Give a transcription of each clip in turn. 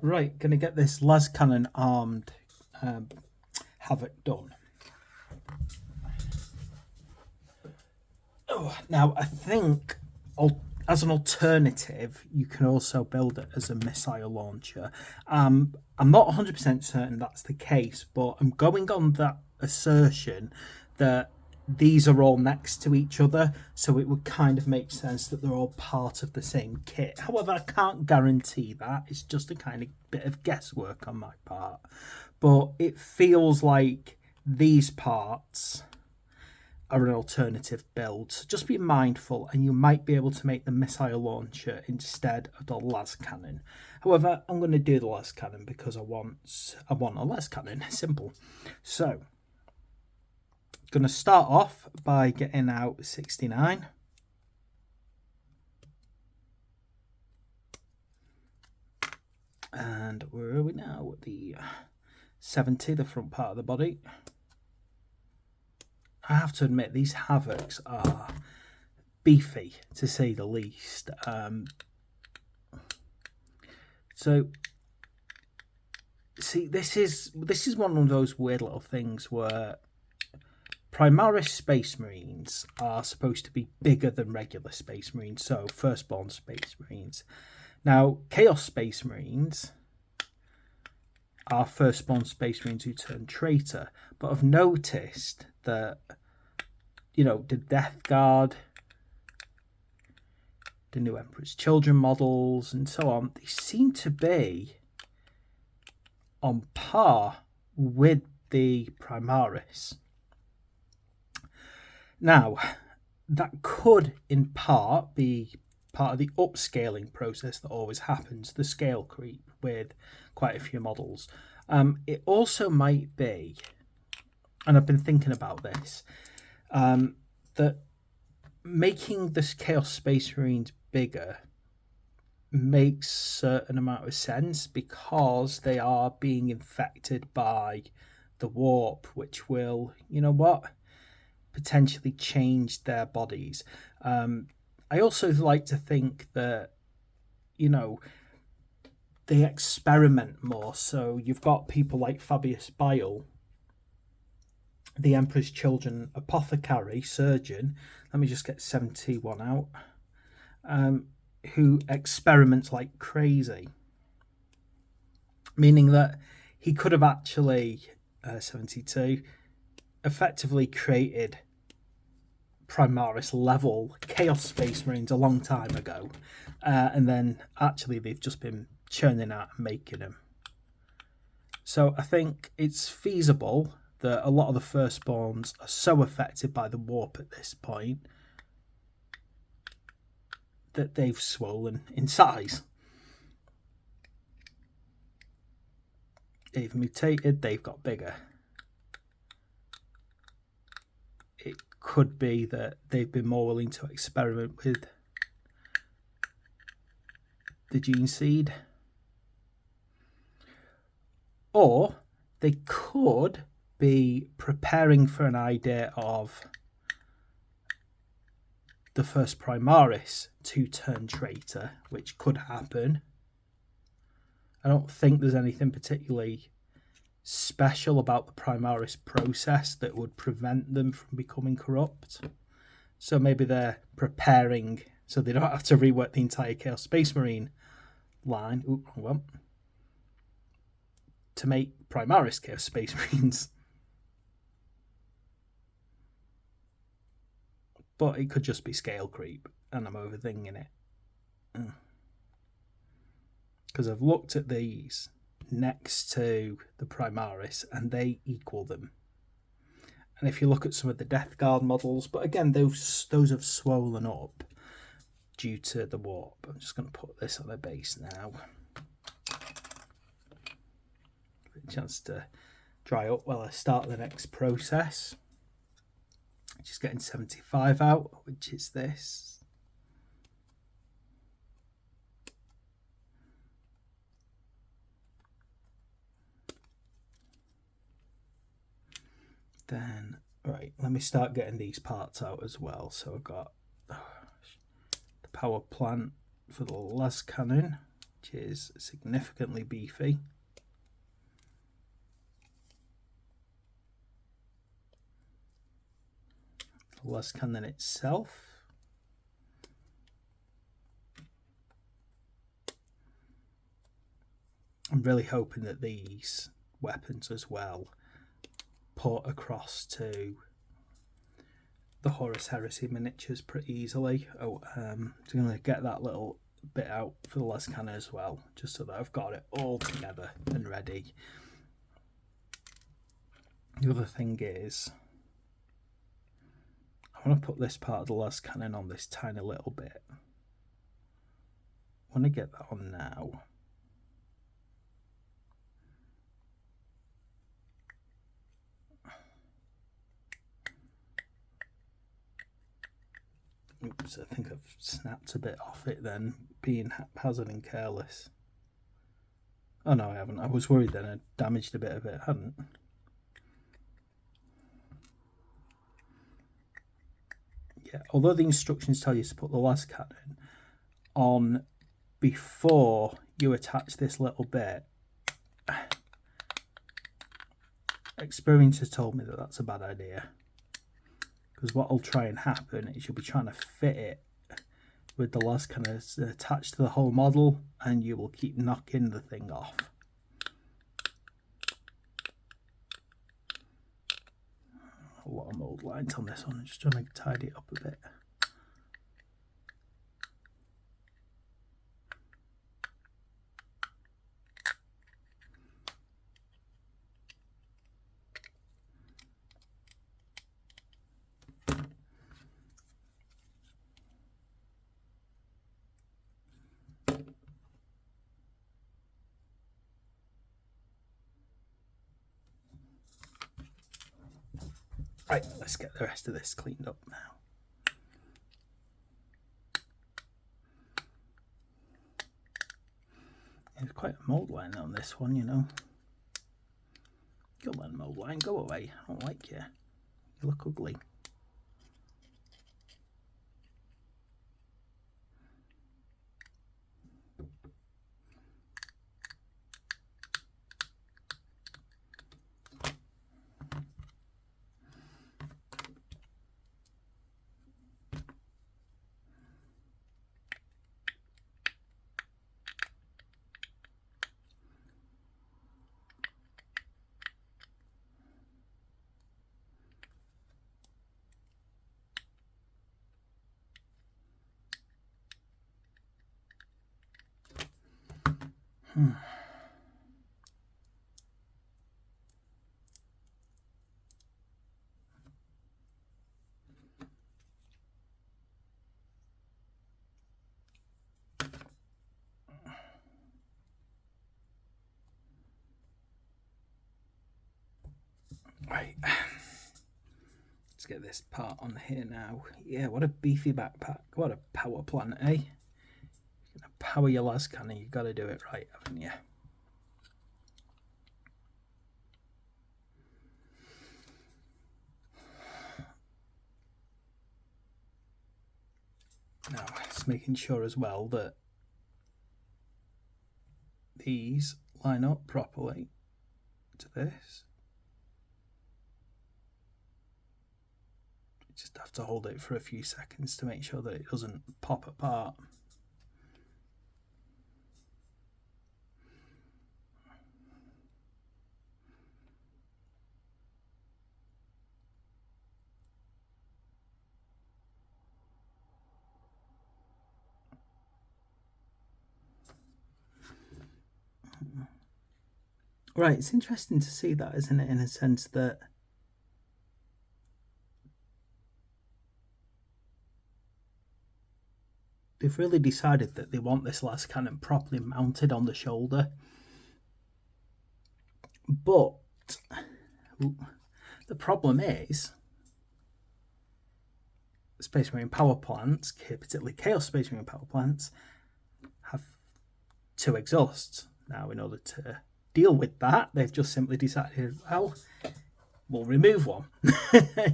Right, going to get this Lascannon armed Havoc done. Oh, now, I think as an alternative, you can also build it as a missile launcher. I'm not 100% certain that's the case, but I'm going on that assertion that these are all next to each other, so it would kind of make sense that they're all part of the same kit. However, I can't guarantee that. It's just a kind of bit of guesswork on my part. But it feels like these parts are an alternative build. So just be mindful, and you might be able to make the missile launcher instead of the Lascannon. However, I'm going to do the Lascannon because I want a Lascannon. Simple. So, going to start off by getting out 69. And where are we now? The 70, the front part of the body. I have to admit, these Havocs are beefy, to say the least. So, see, this is one of those weird little things where Primaris Space Marines are supposed to be bigger than regular Space Marines, so Firstborn Space Marines. Now, Chaos Space Marines are Firstborn Space Marines who turn traitor, but I've noticed that, the Death Guard, the new Emperor's Children models, and so on, they seem to be on par with the Primaris. Now, that could in part be part of the upscaling process that always happens, the scale creep with quite a few models. It also might be, and I've been thinking about this, that making this Chaos Space Marines bigger makes a certain amount of sense because they are being infected by the warp, which will, potentially change their bodies. I also like to think that, they experiment more. So you've got people like Fabius Bile, the Emperor's Children apothecary surgeon. Let me just get 71 out. Who experiments like crazy, meaning that he could have actually 72 effectively created Primaris level Chaos Space Marines a long time ago, and then actually they've just been churning out and making them. So I think it's feasible that a lot of the Firstborns are so affected by the warp at this point that they've swollen in size. They've mutated, they've got bigger. It could be that they've been more willing to experiment with the gene seed. Or they could be preparing for an idea of the first Primaris to turn traitor, which could happen. I don't think there's anything particularly special about the Primaris process that would prevent them from becoming corrupt. So maybe they're preparing so they don't have to rework the entire Chaos Space Marine line. Ooh, wrong one. To make Primaris Chaos Space Marines. But it could just be scale creep, and I'm overthinking it. Because I've looked at these next to the Primaris, and they equal them. And if you look at some of the Death Guard models, but again, those have swollen up due to the warp. I'm just going to put this on a base now. A chance to dry up while I start the next process. Just getting 75 out, which is this. Then, right, let me start getting these parts out as well. So I've got the power plant for the Lascannon, which is significantly beefy. The Lascannon itself. I'm really hoping that these weapons as well port across to the Horus Heresy miniatures pretty easily. So I'm going to get that little bit out for the Lascannon as well, just so that I've got it all together and ready. The other thing is, I want to put this part of the Lascannon on this tiny little bit. I want to get that on now. Oops, I think I've snapped a bit off it then, being haphazard and careless. Oh no, I haven't. I was worried then I damaged a bit of it. I hadn't. Yeah, although the instructions tell you to put the Lascannon on before you attach this little bit, experience has told me that that's a bad idea. Because what will try and happen is you'll be trying to fit it with the Lascannon attached to the whole model, and you will keep knocking the thing off. A lot of mold lines on this one. I'm just trying to tidy it up a bit. Right, let's get the rest of this cleaned up now. There's quite a mold line on this one, you know. Come on, mold line, go away. I don't like you. You look ugly. Right, let's get this part on here now. Yeah, what a beefy backpack. What a power plant, eh? You're gonna power your Lascannon, you've got to do it right, haven't you? Now, it's making sure as well that these line up properly to this. You just have to hold it for a few seconds to make sure that it doesn't pop apart. Right, it's interesting to see that, isn't it, in a sense that they've really decided that they want this Lascannon properly mounted on the shoulder. But the problem is Space Marine power plants, particularly Chaos Space Marine power plants, have 2 exhausts. Now, in order to deal with that, they've just simply decided, well, we'll remove one.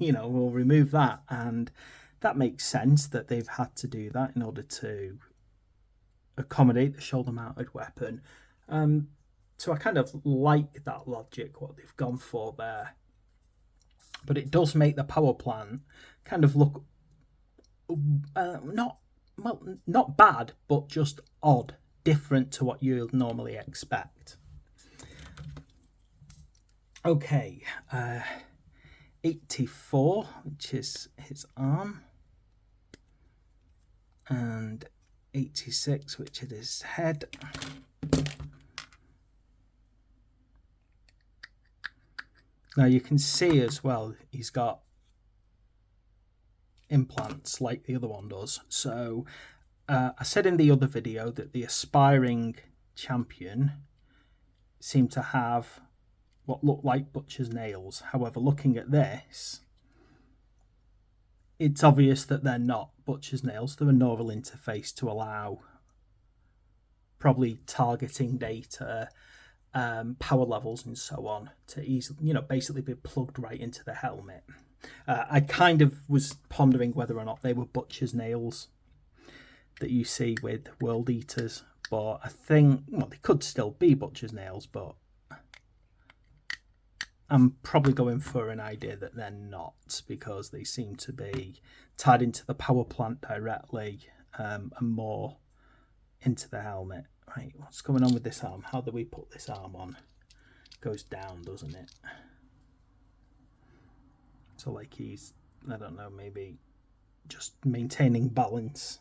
You know, we'll remove that. And that makes sense that they've had to do that in order to accommodate the shoulder-mounted weapon. So I kind of like that logic, what they've gone for there. But it does make the power plant kind of look not bad, but just odd, different to what you'll normally expect. Okay, 84, which is his arm, and 86, which is his head. Now you can see as well, he's got implants like the other one does. So I said in the other video that the aspiring champion seemed to have what looked like butcher's nails. However, looking at this, it's obvious that they're not butcher's nails. They're a neural interface to allow probably targeting data, power levels and so on to easily, basically be plugged right into the helmet. I kind of was pondering whether or not they were butcher's nails that you see with World Eaters, but I think, they could still be butcher's nails, but I'm probably going for an idea that they're not, because they seem to be tied into the power plant directly, and more into the helmet. Right, what's going on with this arm? How do we put this arm on? It goes down, doesn't it? So like he's, I don't know, maybe just maintaining balance.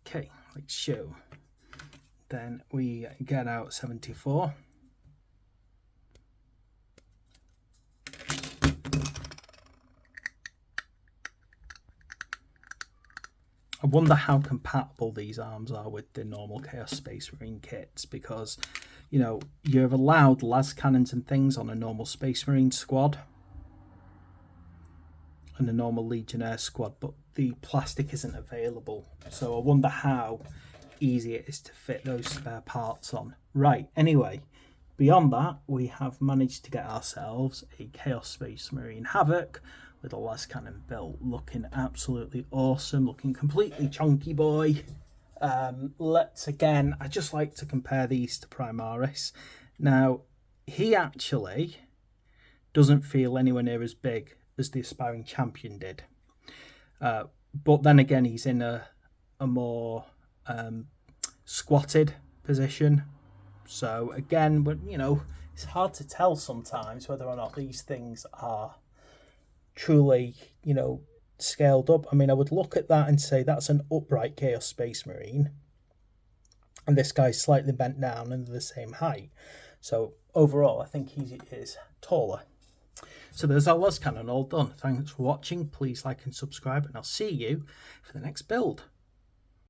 Okay, let's show. Then we get out 74. I wonder how compatible these arms are with the normal Chaos Space Marine kits, because, you're allowed Lascannons and things on a normal Space Marine squad and a normal Legionnaire squad, but the plastic isn't available. So I wonder how easy it is to fit those spare parts on. Right, anyway, beyond that, we have managed to get ourselves a Chaos Space Marine Havoc with a Lascannon built, looking absolutely awesome, looking completely chunky boy. I just like to compare these to Primaris. Now, he actually doesn't feel anywhere near as big as the aspiring champion did. But then again, he's in a more squatted position. So again, but it's hard to tell sometimes whether or not these things are truly, scaled up. I mean, I would look at that and say that's an upright Chaos Space Marine, and this guy's slightly bent down and they're the same height. So overall, I think he is taller. So there's our Lascannon all done. Thanks for watching. Please like and subscribe, and I'll see you for the next build.